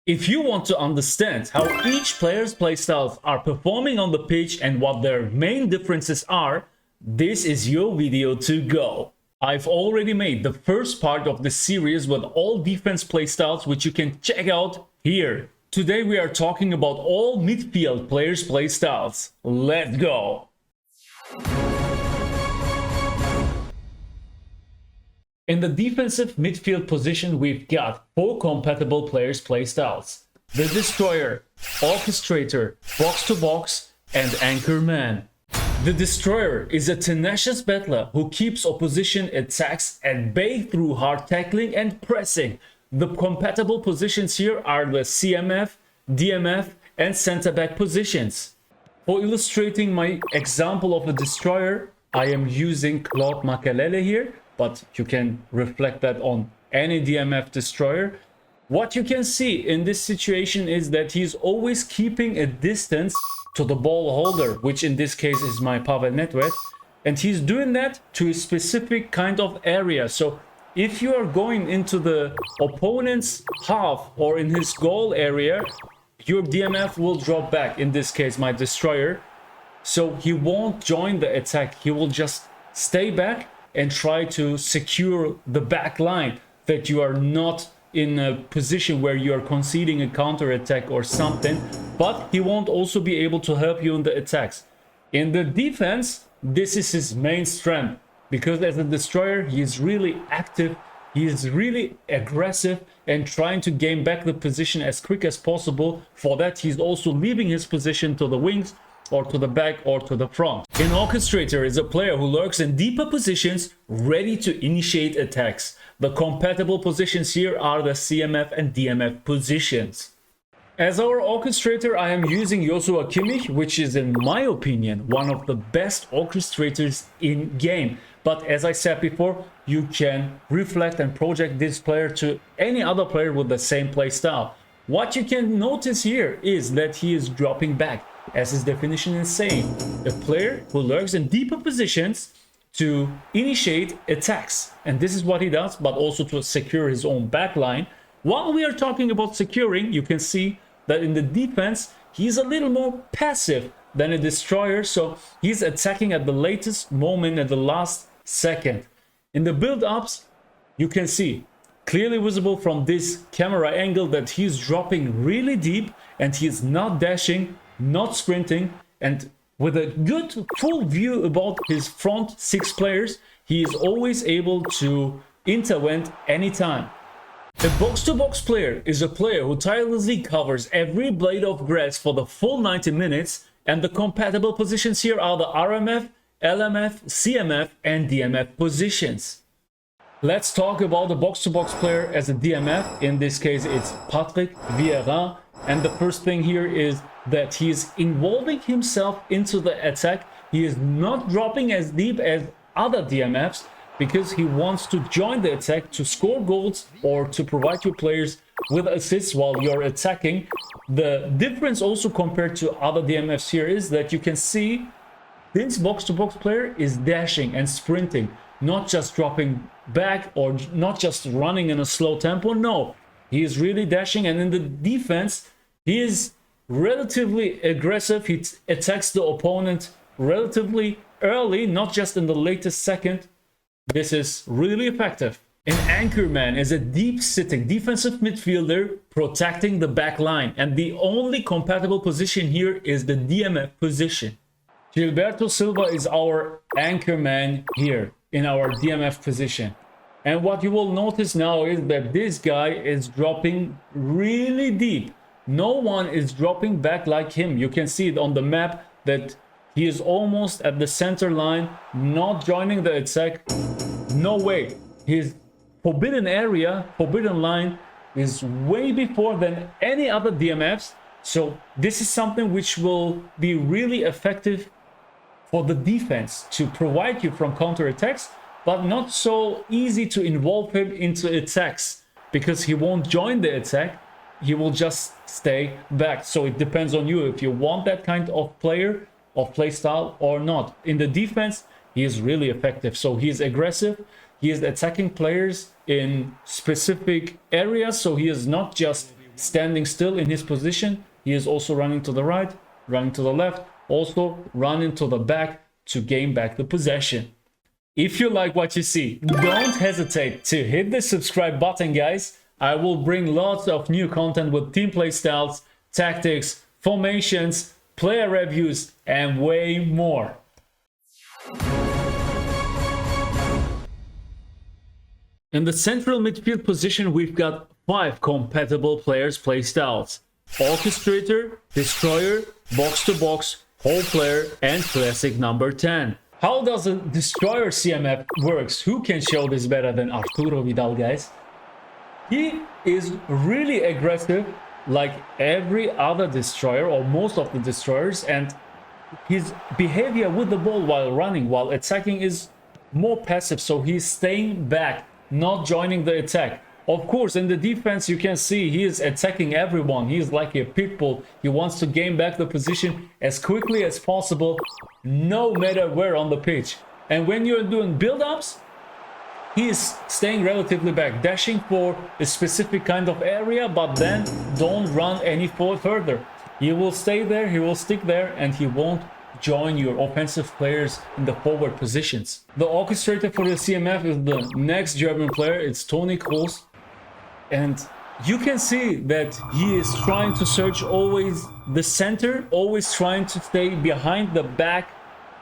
If you want to understand how each player's playstyles are performing on the pitch and what their main differences are, this is your video to go. I've already made the first part of this series with all defense playstyles, which you can check out here. Today we are talking about all midfield players' playstyles. Let's go! In the defensive midfield position, we've got 4 compatible players' playstyles: the Destroyer, Orchestrator, Box-to-Box, and Anchor Man. The Destroyer is a tenacious battler who keeps opposition attacks at bay through hard tackling and pressing. The compatible positions here are the CMF, DMF, and centre-back positions. For illustrating my example of the Destroyer, I am using Claude Makelele here, but you can reflect that on any DMF destroyer. What you can see in this situation is that he's always keeping a distance to the ball holder, which in this case is my Pavel Nedved, and he's doing that to a specific kind of area. So if you are going into the opponent's half or in his goal area, your DMF will drop back, in this case my destroyer, so he won't join the attack. He will just stay back and try to secure the back line, that you are not in a position where you are conceding a counter attack or something, but he won't also be able to help you in the attacks. In the defense, this is his main strength, because as a destroyer he is really active, he is really aggressive and trying to gain back the position as quick as possible. For that he's also leaving his position to the wings or to the back or to the front. An Orchestrator is a player who lurks in deeper positions, ready to initiate attacks. The compatible positions here are the CMF and DMF positions. As our Orchestrator, I am using Joshua Kimmich, which is in my opinion one of the best orchestrators in game. But as I said before, you can reflect and project this player to any other player with the same play style. What you can notice here is that he is dropping back, as his definition is saying, a player who lurks in deeper positions to initiate attacks. And this is what he does, but also to secure his own backline. While we are talking about securing, you can see that in the defense, he's a little more passive than a destroyer. So he's attacking at the latest moment, at the last second. In the build-ups, you can see clearly visible from this camera angle that he's dropping really deep and he's not dashing, not sprinting, and with a good full view about his front 6 players, he is always able to intervene anytime. A box-to-box player is a player who tirelessly covers every blade of grass for the full 90 minutes, and the compatible positions here are the RMF, LMF, CMF, and DMF positions. Let's talk about the box-to-box player as a DMF. In this case, it's Patrick Vieira. And the first thing here is that he is involving himself into the attack. He is not dropping as deep as other DMFs because he wants to join the attack to score goals or to provide your players with assists while you're attacking. The difference also compared to other DMFs here is that you can see this box-to-box player is dashing and sprinting, not just dropping back or not just running in a slow tempo. No, he is really dashing, and in the defense he is relatively aggressive. He attacks the opponent relatively early, not just in the latest second. This is really effective. An Anchor Man is a deep-sitting defensive midfielder protecting the back line, and the only compatible position here is the DMF position. Gilberto Silva is our Anchor Man here in our DMF position. And what you will notice now is that this guy is dropping really deep. No one is dropping back like him. You can see it on the map that he is almost at the center line, not joining the attack. No way. His forbidden area, forbidden line is way before than any other DMFs. So this is something which will be really effective for the defense to provide you from counter attacks, but not so easy to involve him into attacks because he won't join the attack. He will just stay back. So it depends on you if you want that kind of player of play style or not. In the defense, he is really effective. So he is aggressive. He is attacking players in specific areas. So he is not just standing still in his position. He is also running to the right, running to the left, also running to the back to gain back the possession. If you like what you see, don't hesitate to hit the subscribe button, guys. I will bring lots of new content with team play styles, tactics, formations, player reviews, and way more. In the central midfield position, we've got 5 compatible players' play styles: Orchestrator, Destroyer, Box to Box, Whole Player, and Classic number 10. How does a Destroyer CMF works? Who can show this better than Arturo Vidal, guys? He is really aggressive like every other Destroyer or most of the Destroyers, and his behavior with the ball while running, while attacking is more passive, so he's staying back, not joining the attack. Of course, in the defense you can see he is attacking everyone. He is like a pit bull. He wants to gain back the position as quickly as possible, no matter where on the pitch. And when you're doing build-ups, he is staying relatively back, dashing for a specific kind of area, but then don't run any further. He will stay there, he will stick there, and he won't join your offensive players in the forward positions. The orchestrator for the CMF is the next German player. It's Toni Kroos, and you can see that he is trying to search always the center, always trying to stay behind the back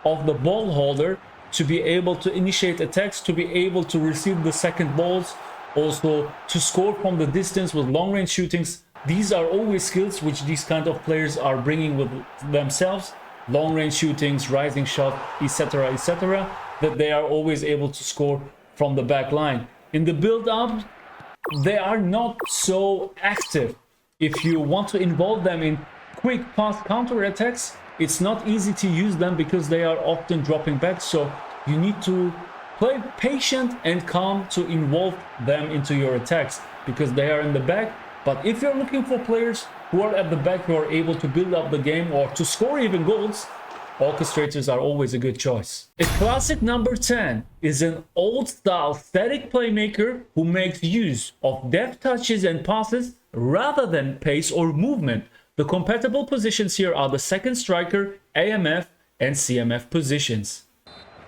of the ball holder to be able to initiate attacks, to be able to receive the second balls, also to score from the distance with long range shootings. These are always skills which these kind of players are bringing with themselves. Long range shootings, rising shot, etc, etc, that they are always able to score from the back line. In the build up, they are not so active. If you want to involve them in quick fast counter attacks, it's not easy to use them because they are often dropping back, so you need to play patient and calm to involve them into your attacks because they are in the back. But if you're looking for players who are at the back, who are able to build up the game or to score even goals, orchestrators are always a good choice. A classic number 10 is an old-style static playmaker who makes use of deft touches and passes rather than pace or movement. The compatible positions here are the second striker, AMF, and CMF positions.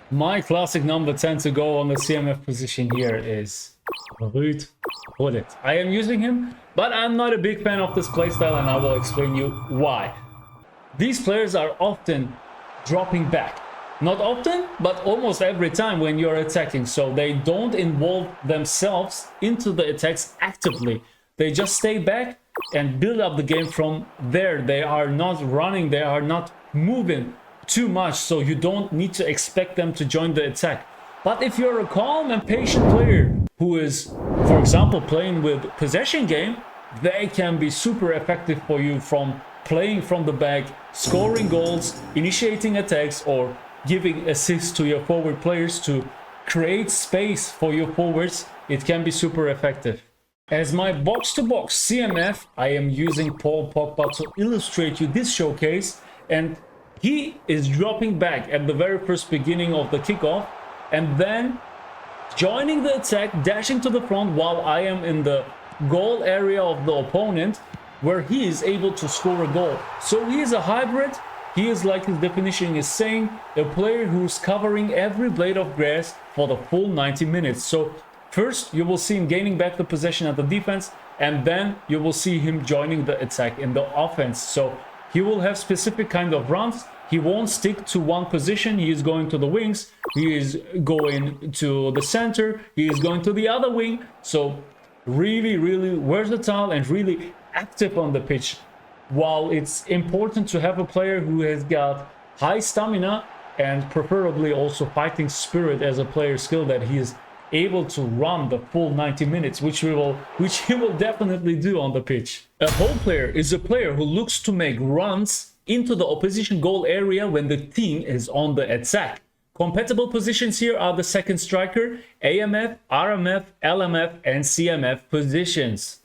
My classic number 10 to go on the CMF position here is Ruud Gullit. I am using him, but I'm not a big fan of this playstyle, and I will explain you why. These players are often dropping back. Not often, but almost every time when you're attacking, so they don't involve themselves into the attacks actively. They just stay back and build up the game from there. They are not running, they are not moving too much, so you don't need to expect them to join the attack. But if you're a calm and patient player who is, for example, playing with possession game, they can be super effective for you from playing from the back, scoring goals, initiating attacks, or giving assists to your forward players to create space for your forwards. It can be super effective. As my box-to-box CMF, I am using Paul Pogba to illustrate you this showcase, and he is dropping back at the very first beginning of the kickoff and then joining the attack, dashing to the front while I am in the goal area of the opponent, where he is able to score a goal. So he is a hybrid. He is, like his definition is saying, a player who's covering every blade of grass for the full 90 minutes. So first you will see him gaining back the possession at the defense, and then you will see him joining the attack in the offense. So he will have specific kind of runs. He won't stick to one position. He is going to the wings, he is going to the center, he is going to the other wing. So really versatile and really active on the pitch. While it's important to have a player who has got high stamina and preferably also fighting spirit as a player skill, that he is able to run the full 90 minutes, which he will definitely do on the pitch. A whole player is a player who looks to make runs into the opposition goal area when the team is on the attack. Compatible positions here are the second striker, AMF, RMF, LMF, and CMF positions.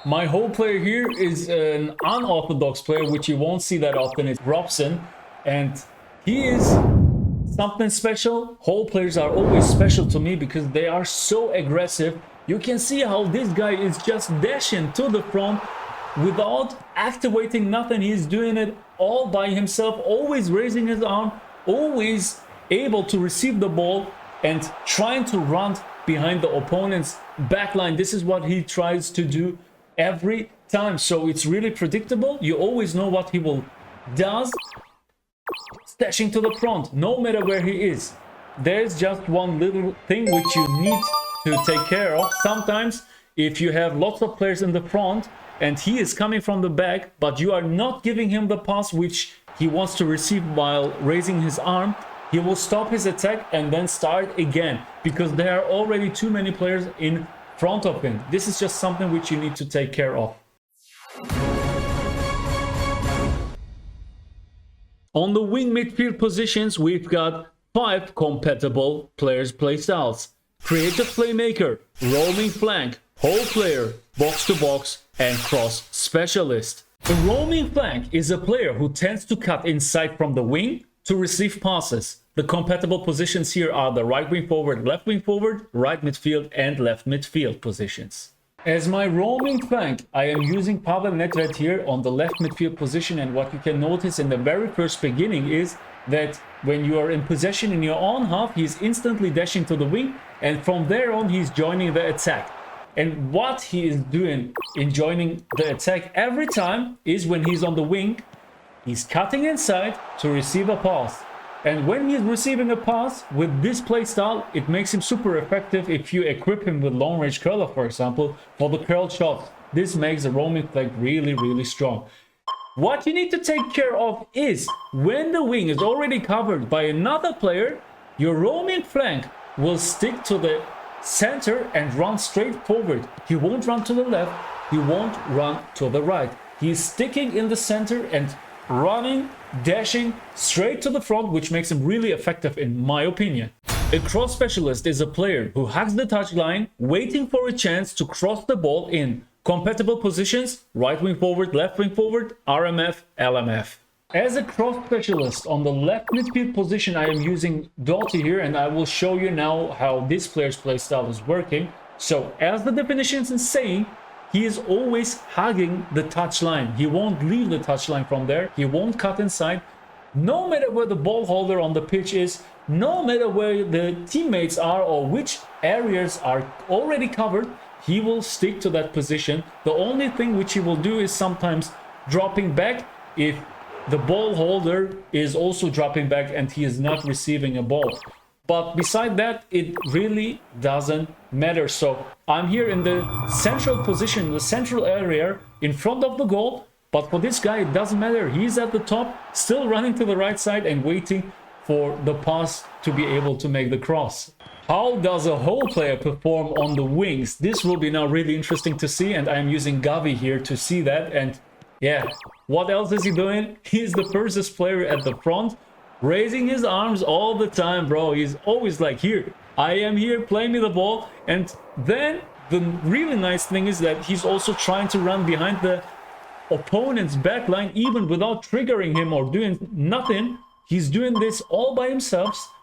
My whole player here is an unorthodox player, which you won't see that often. It's Robson, and he is something special. Whole players are always special to me because they are so aggressive. You can see how this guy is just dashing to the front, without activating nothing. He's doing it all by himself, always raising his arm, always able to receive the ball and trying to run behind the opponent's backline. This is what he tries to do every time. So it's really predictable. You always know what he will does. Stashing to the front, no matter where he is. There's just one little thing which you need to take care of. Sometimes if you have lots of players in the front and he is coming from the back, but you are not giving him the pass which he wants to receive while raising his arm, he will stop his attack and then start again, because there are already too many players in front of him. This is just something which you need to take care of. On the wing midfield positions, we've got 5 compatible players' playstyles: creative playmaker, roaming flank, hole player, box to box, and cross specialist. The roaming flank is a player who tends to cut inside from the wing to receive passes. The compatible positions here are the right wing forward, left wing forward, right midfield, and left midfield positions. As my roaming flank, I am using Pavel Nedved here on the left midfield position, and what you can notice in the very first beginning is that when you are in possession in your own half, he's instantly dashing to the wing, and from there on he's joining the attack. And what he is doing in joining the attack every time is when he's on the wing, he's cutting inside to receive a pass. And when he's receiving a pass with this playstyle, it makes him super effective if you equip him with long range curler, for example, for the curl shots. This makes the roaming flank really, really strong. What you need to take care of is when the wing is already covered by another player, your roaming flank will stick to the center and run straight forward. He won't run to the left, he won't run to the right. He's sticking in the center and running, dashing straight to the front, which makes him really effective in my opinion. A cross specialist is a player who hugs the touchline, waiting for a chance to cross the ball in compatible positions: right wing forward, left wing forward, RMF, LMF. As a cross specialist on the left midfield position, I am using Doughty here, and I will show you now how this player's playstyle is working. So as the definition is saying, he is always hugging the touchline. He won't leave the touchline from there. He won't cut inside. No matter where the ball holder on the pitch is, no matter where the teammates are or which areas are already covered, he will stick to that position. The only thing which he will do is sometimes dropping back if the ball holder is also dropping back and he is not receiving a ball. But beside that, it really doesn't matter. So I'm here in the central position, the central area in front of the goal. But for this guy, it doesn't matter. He's at the top, still running to the right side and waiting for the pass to be able to make the cross. How does a hole player perform on the wings? This will be now really interesting to see, and I'm using Gavi here to see that. And yeah, what else is he doing? He's the furthest player at the front, raising his arms all the time, bro. He's always like, here, I am here, play me the ball. And then the really nice thing is that he's also trying to run behind the opponent's backline, even without triggering him or doing nothing. He's doing this all by himself,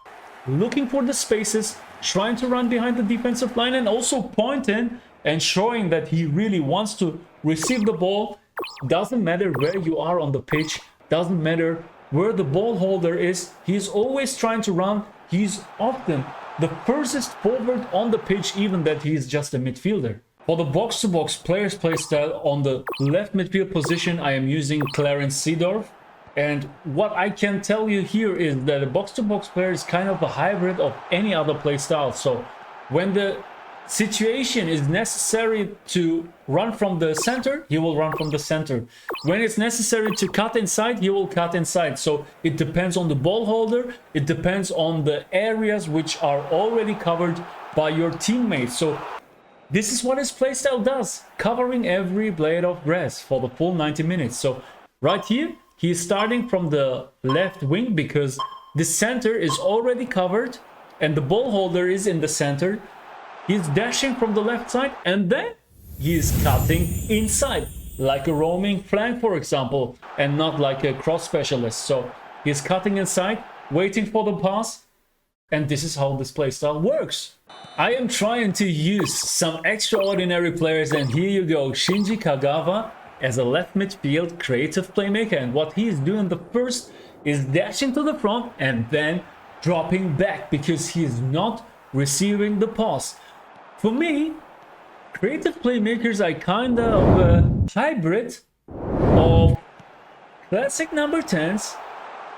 looking for the spaces, trying to run behind the defensive line, and also pointing and showing that he really wants to receive the ball. Doesn't matter where you are on the pitch, doesn't matter where the ball holder is, he's always trying to run. He's often the furthest forward on the pitch, even that he's just a midfielder. For the box-to-box players playstyle on the left midfield position, I am using Clarence Seedorf. And what I can tell you here is that a box-to-box player is kind of a hybrid of any other playstyle. So when the situation is necessary to run from the center, he will run from the center. When it's necessary to cut inside, he will cut inside. So it depends on the ball holder, it depends on the areas which are already covered by your teammates. So this is what his playstyle does, covering every blade of grass for the full 90 minutes. So right here, he's starting from the left wing because the center is already covered and the ball holder is in the center. He's dashing from the left side and then he's cutting inside like a roaming flank, for example, and not like a cross specialist. So he's cutting inside, waiting for the pass, and this is how this playstyle works. I am trying to use some extraordinary players, and here you go. Shinji Kagawa as a left midfield creative playmaker, and what he is doing the first is dashing to the front and then dropping back because he is not receiving the pass. For me, creative playmakers are kind of a hybrid of classic number 10s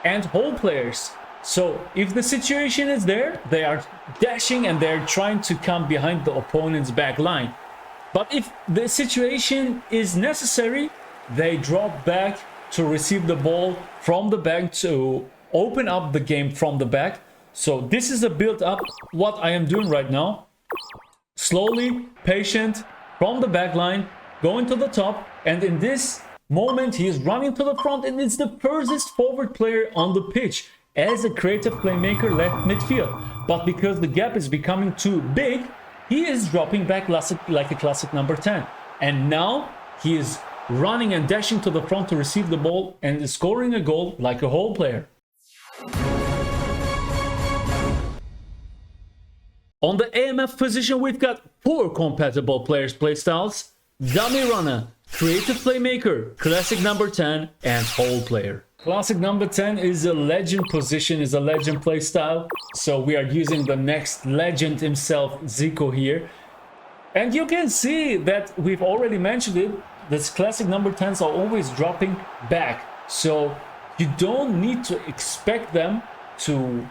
and hole players. So if the situation is there, they are dashing and they're trying to come behind the opponent's back line. But if the situation is necessary, they drop back to receive the ball from the back to open up the game from the back. So this is a build up what I am doing right now. Slowly, patient, from the back line, going to the top, and in this moment he is running to the front and it's the furthest forward player on the pitch as a creative playmaker left midfield. But because the gap is becoming too big, he is dropping back like a classic number 10. And now he is running and dashing to the front to receive the ball and is scoring a goal like a hole player. On the AMF position, we've got 4 compatible players playstyles: dummy runner, creative playmaker, classic number 10, and hole player. Classic number 10 is a legend position, is a legend playstyle. So we are using the next legend himself, Zico here. And you can see that we've already mentioned it. This classic number 10s are always dropping back. So you don't need to expect them to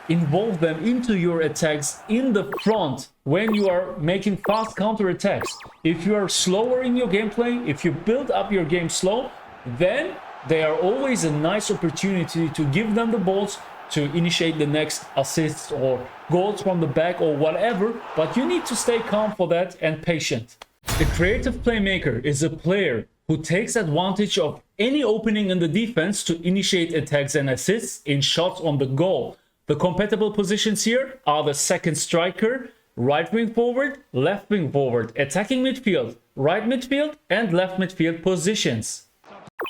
involve them into your attacks in the front when you are making fast counter attacks. If you are slower in your gameplay, if you build up your game slow, then they are always a nice opportunity to give them the balls to initiate the next assists or goals from the back or whatever, but you need to stay calm for that and patient. The creative playmaker is a player who takes advantage of any opening in the defense to initiate attacks and assists in shots on the goal. The compatible positions here are the second striker, right wing forward, left wing forward, attacking midfield, right midfield, and left midfield positions.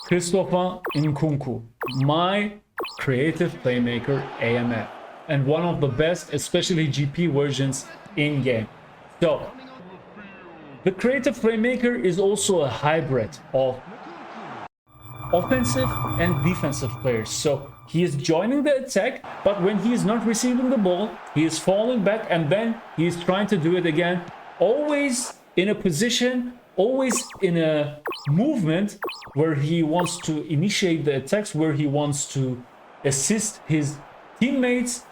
Christopher Nkunku, my creative playmaker AMF, and one of the best, especially GP versions in game. So, the creative playmaker is also a hybrid of offensive and defensive players. So he is joining the attack, but when he is not receiving the ball, he is falling back and then he is trying to do it again. Always in a position, always in a movement where he wants to initiate the attacks, where he wants to assist his teammates.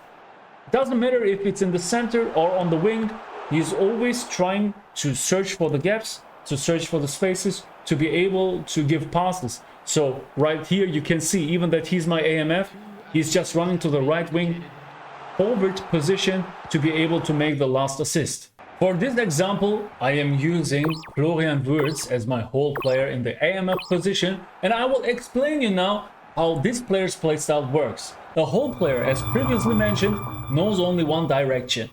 Doesn't matter if it's in the center or on the wing, he is always trying to search for the gaps, to search for the spaces, to be able to give passes. So right here you can see even that he's my AMF, he's just running to the right wing forward position to be able to make the last assist. For this example, I am using Florian Wirtz as my hole player in the AMF position, and I will explain you now how this player's playstyle works. The hole player, as previously mentioned, knows only one direction,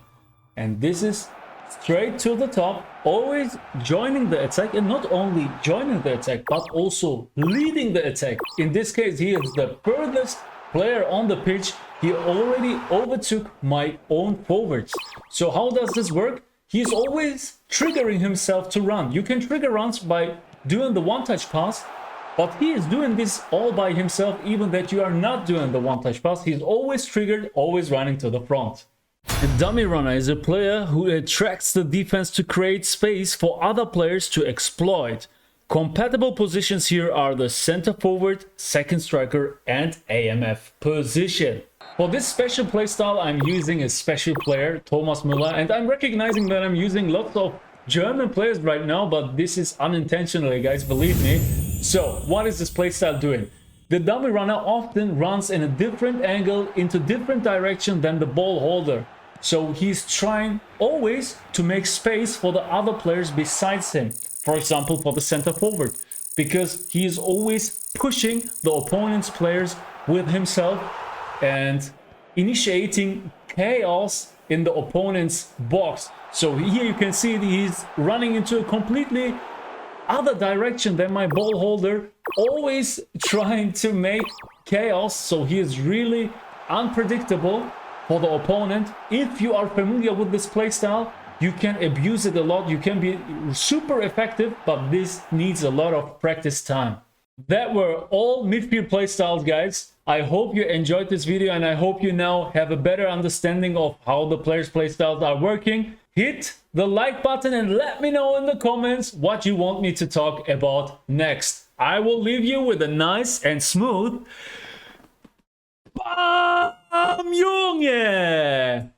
and this is straight to the top, always joining the attack, and not only joining the attack but also leading the attack. In this case, he is the furthest player on the pitch. He already overtook my own forwards. So how does this work? He's always triggering himself to run. You can trigger runs by doing the one-touch pass, but he is doing this all by himself, even that you are not doing the one-touch pass. He's always triggered, always running to the front. The dummy runner is a player who attracts the defense to create space for other players to exploit. Compatible positions here are the center forward, second striker, and AMF position. For this special playstyle, I'm using a special player, Thomas Müller, and I'm recognizing that I'm using lots of German players right now, but this is unintentionally, guys, believe me. So, what is this playstyle doing? The dummy runner often runs in a different angle into different direction than the ball holder. So he's trying always to make space for the other players besides him. For example, for the center forward, because he is always pushing the opponent's players with himself and initiating chaos in the opponent's box. So here you can see he's running into a completely other direction than my ball holder, always trying to make chaos. So he is really unpredictable for the opponent. If you are familiar with this playstyle, You can abuse it a lot. You can be super effective, but this needs a lot of practice time. That were all midfield playstyles, guys. I hope you enjoyed this video, and I hope you now have a better understanding of how the players' playstyles are working. Hit the like button and let me know in the comments what you want me to talk about next. I will leave you with a nice and smooth Bam, Junge!